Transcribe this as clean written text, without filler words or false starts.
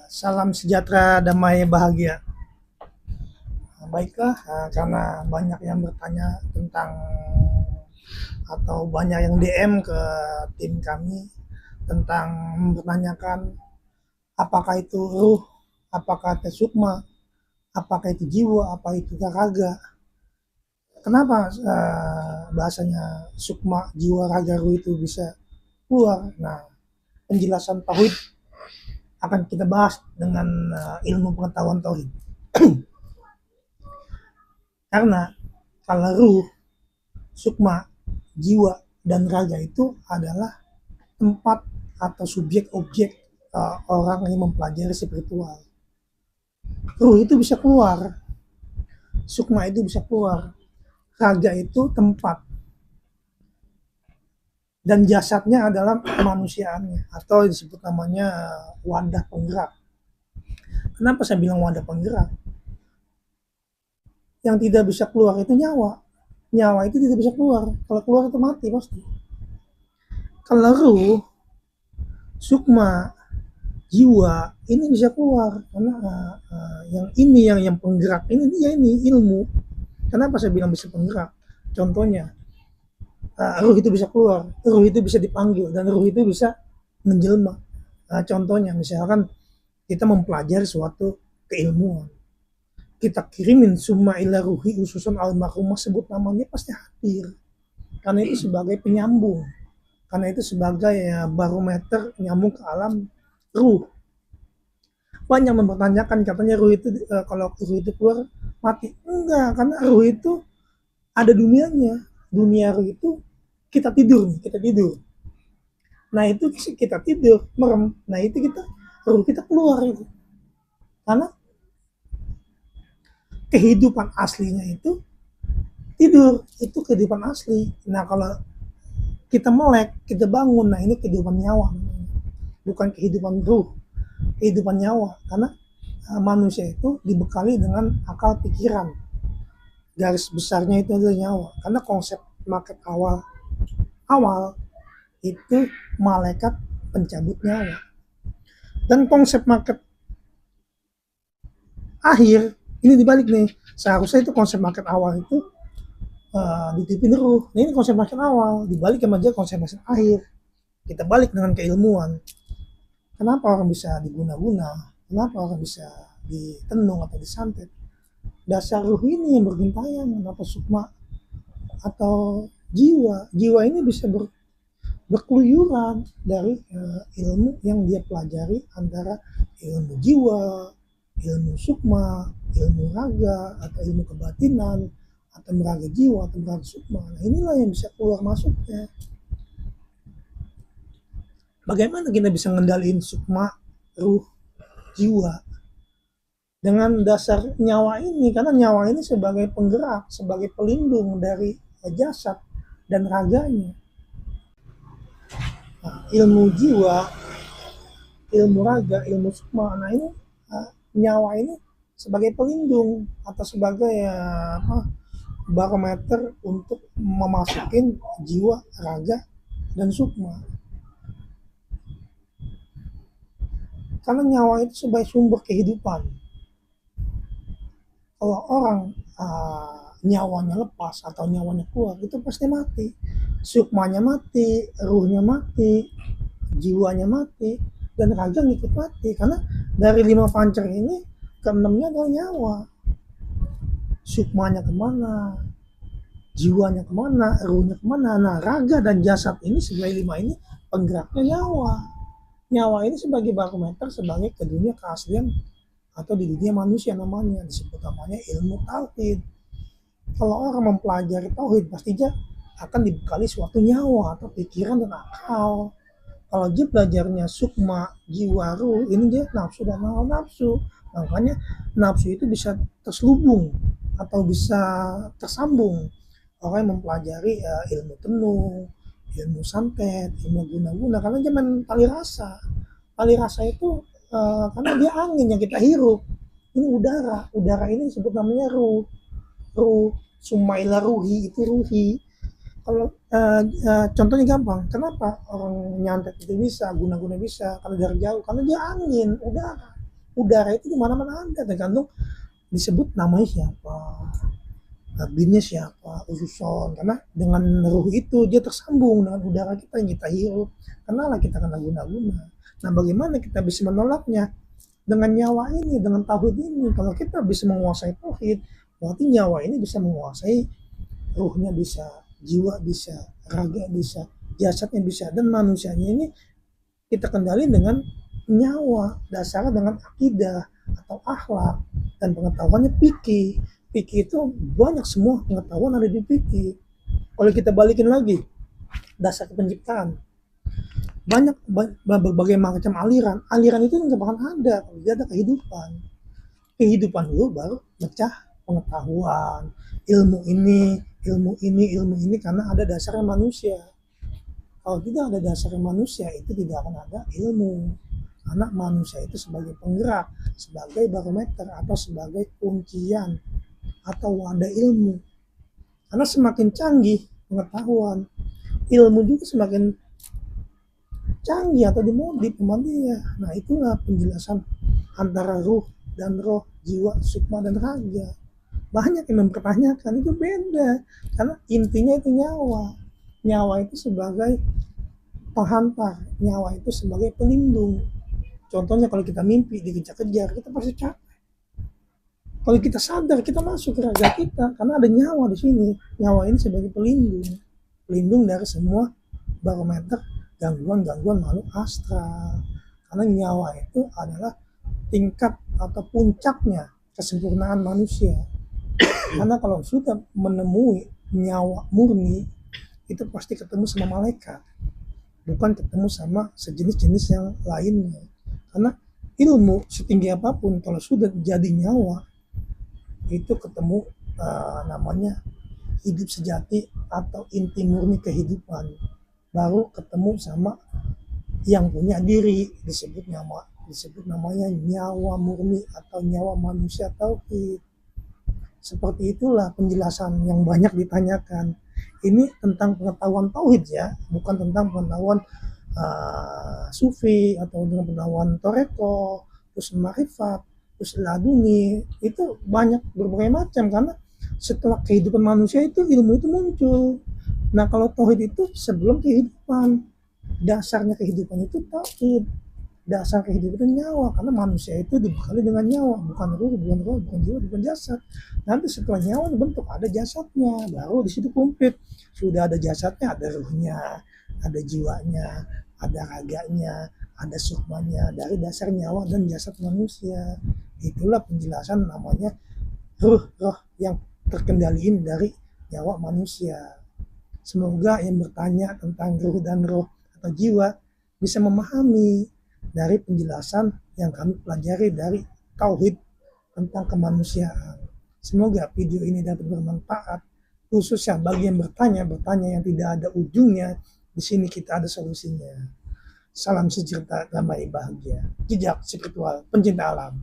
Salam sejahtera, damai, bahagia. Baiklah, karena banyak yang bertanya tentang atau banyak yang DM ke tim kami tentang mempertanyakan apakah itu ruh, apakah itu sukma, apakah itu jiwa, apa itu raga. Kenapa bahasanya sukma, jiwa, raga, ruh itu bisa keluar? Nah, penjelasan tauhid akan kita bahas dengan ilmu pengetahuan tauhid. Karena kalau ruh, sukma, jiwa, dan raga itu adalah tempat atau subjek objek orang yang mempelajari spiritual. Ruh itu bisa keluar, sukma itu bisa keluar, raga itu tempat, dan jasadnya adalah kemanusiaannya atau disebut namanya wadah penggerak. Kenapa saya bilang wadah penggerak? Yang tidak bisa keluar itu nyawa. Nyawa itu tidak bisa keluar. Kalau keluar itu mati pasti. Kalau ruh, sukma, jiwa ini bisa keluar karena yang ini yang penggerak ini ilmu. Kenapa saya bilang bisa penggerak? Contohnya ruh itu bisa keluar, ruh itu bisa dipanggil, dan ruh itu bisa menjelma. Contohnya misalkan kita mempelajari suatu keilmuan, kita kirimin summa ila ruhi ususan almarhumah, sebut namanya pasti hadir, karena itu sebagai penyambung, karena itu sebagai barometer nyambung ke alam ruh. Banyak mempertanyakan katanya ruh itu kalau ruh itu keluar mati. Enggak, karena ruh itu ada dunianya. Dunia ruh itu kita tidur nih, kita tidur. Nah itu kita tidur, merem. Nah itu kita ruh kita keluar itu. Karena kehidupan aslinya itu tidur, itu kehidupan asli. Nah kalau kita melek, kita bangun, nah ini kehidupan nyawa, bukan kehidupan ruh, kehidupan nyawa. Karena manusia itu dibekali dengan akal pikiran, garis besarnya itu adalah nyawa. Karena konsep market awal itu malaikat pencabut nyawa, dan konsep market akhir ini dibalik nih. Seharusnya itu konsep market awal itu dititipin ruh. Nah, ini konsep market awal dibalik sama aja konsep market akhir. Kita balik dengan keilmuan. Kenapa orang bisa diguna-guna? Kenapa orang bisa ditenung atau disantet? Dasar ruh ini yang bergentayangan, atau sukma atau jiwa. Jiwa ini bisa berkeluyuran dari ilmu yang dia pelajari, antara ilmu jiwa, ilmu sukma, ilmu raga, atau ilmu kebatinan, atau meraga jiwa, atau meraga sukma. Nah inilah yang bisa keluar masuknya. Bagaimana kita bisa ngendaliin sukma, ruh, jiwa dengan dasar nyawa ini? Karena nyawa ini sebagai penggerak, sebagai pelindung dari jasad dan raganya. Nah, ilmu jiwa, ilmu raga, ilmu sukma, nah ini nyawa ini sebagai pelindung atau sebagai barometer untuk memasukin jiwa, raga, dan sukma. Karena nyawa itu sebagai sumber kehidupan. Kalau orang nyawanya lepas atau nyawanya keluar, itu pasti mati. Sukmanya mati, ruhnya mati, jiwanya mati, dan raga ngikut mati. Karena dari 5 pancer ini, keenamnya adalah nyawa. Sukmanya kemana, jiwanya kemana, ruhnya kemana. Nah raga dan jasad ini sebagai 5 ini penggeraknya nyawa. Nyawa ini sebagai barometer, sebagai ke dunia keaslian atau di dunia manusia, namanya disebut namanya ilmu tauhid. Kalau orang mempelajari tauhid, pastinya akan dibekali suatu nyawa atau pikiran dan akal. Kalau dia belajarnya sukma, jiwa, ruh, ini dia nafsu dan nafsu. Makanya nafsu itu bisa terselubung atau bisa tersambung. Orang yang mempelajari ilmu tenung, ilmu santet, ilmu guna-guna, karena dia main tali rasa. Tali rasa itu karena dia angin yang kita hirup. Ini udara ini disebut namanya ruh. Ruh, sumaila ruhi, itu ruhi. Kalau contohnya gampang, kenapa orang nyantet itu bisa, guna-guna bisa, kalau dari jauh, karena dia angin, udara. Udara itu di mana-mana ada, tergantung disebut namanya siapa, binnya siapa, ususon. Karena dengan ruh itu dia tersambung dengan udara kita yang kita hirup. Kenalah kita kena guna-guna. Nah, bagaimana kita bisa menolaknya? Dengan nyawa ini, dengan tauhid ini. Kalau kita bisa menguasai tauhid, berarti nyawa ini bisa menguasai, ruhnya bisa, jiwa bisa, raga bisa, jasadnya bisa, dan manusianya ini kita kendali dengan nyawa, dasarnya dengan akidah atau akhlak dan pengetahuannya fikih. Fikih itu banyak, semua pengetahuan ada di fikih. Kalau kita balikin lagi dasar penciptaan, banyak berbagai macam aliran. Aliran itu nggak bakal ada kalau tidak ada kehidupan. Kehidupan dulu baru pecah pengetahuan, ilmu ini, ilmu ini, ilmu ini, karena ada dasarnya manusia. Kalau tidak ada dasar manusia, itu tidak akan ada ilmu. Karena manusia itu sebagai penggerak, sebagai barometer, atau sebagai kuncian, atau wadah ilmu. Karena semakin canggih pengetahuan, ilmu juga semakin canggih atau dimodif dia. Nah, itulah penjelasan antara ruh dan roh, jiwa, sukma dan raga. Banyak yang mempertanyakan, itu beda. Karena intinya itu nyawa. Nyawa itu sebagai penghantar, nyawa itu sebagai pelindung. Contohnya kalau kita mimpi dikejar-kejar, kita pasti capek. Kalau kita sadar, kita masuk ke raga kita karena ada nyawa di sini. Nyawa ini sebagai pelindung, pelindung dari semua barometer gangguan-gangguan makhluk astral. Karena nyawa itu adalah tingkat atau puncaknya kesempurnaan manusia. Karena kalau sudah menemui nyawa murni, itu pasti ketemu sama malaikat, bukan ketemu sama sejenis-jenis yang lainnya. Karena ilmu setinggi apapun, kalau sudah jadi nyawa, itu ketemu namanya hidup sejati atau inti murni kehidupan. Baru ketemu sama yang punya diri, disebut namanya nyawa murni atau nyawa manusia tauhid. Seperti itulah penjelasan yang banyak ditanyakan. Ini tentang pengetahuan tauhid ya, bukan tentang pengetahuan sufi atau dengan pengetahuan toreko, terus marifat, terus laduni. Itu banyak berbagai macam, karena setelah kehidupan manusia itu ilmu itu muncul. Nah, kalau tauhid itu sebelum kehidupan, dasarnya kehidupan itu tauhid. Dasar kehidupan itu nyawa, karena manusia itu dibekali dengan nyawa, bukan ruh, bukan jiwa, bukan jasad. Nanti setelah nyawa dibentuk, ada jasadnya, baru di situ komplit. Sudah ada jasadnya, ada ruhnya, ada jiwanya, ada raganya, ada sukmanya, dari dasar nyawa dan jasad manusia. Itulah penjelasan namanya ruh yang terkendaliin dari nyawa manusia. Semoga yang bertanya tentang ruh dan roh atau jiwa bisa memahami dari penjelasan yang kami pelajari dari tauhid tentang kemanusiaan. Semoga video ini dapat bermanfaat, khususnya bagi yang bertanya yang tidak ada ujungnya. Di sini kita ada solusinya. Salam sejahtera, damai, bahagia. Jejak spiritual pencinta alam.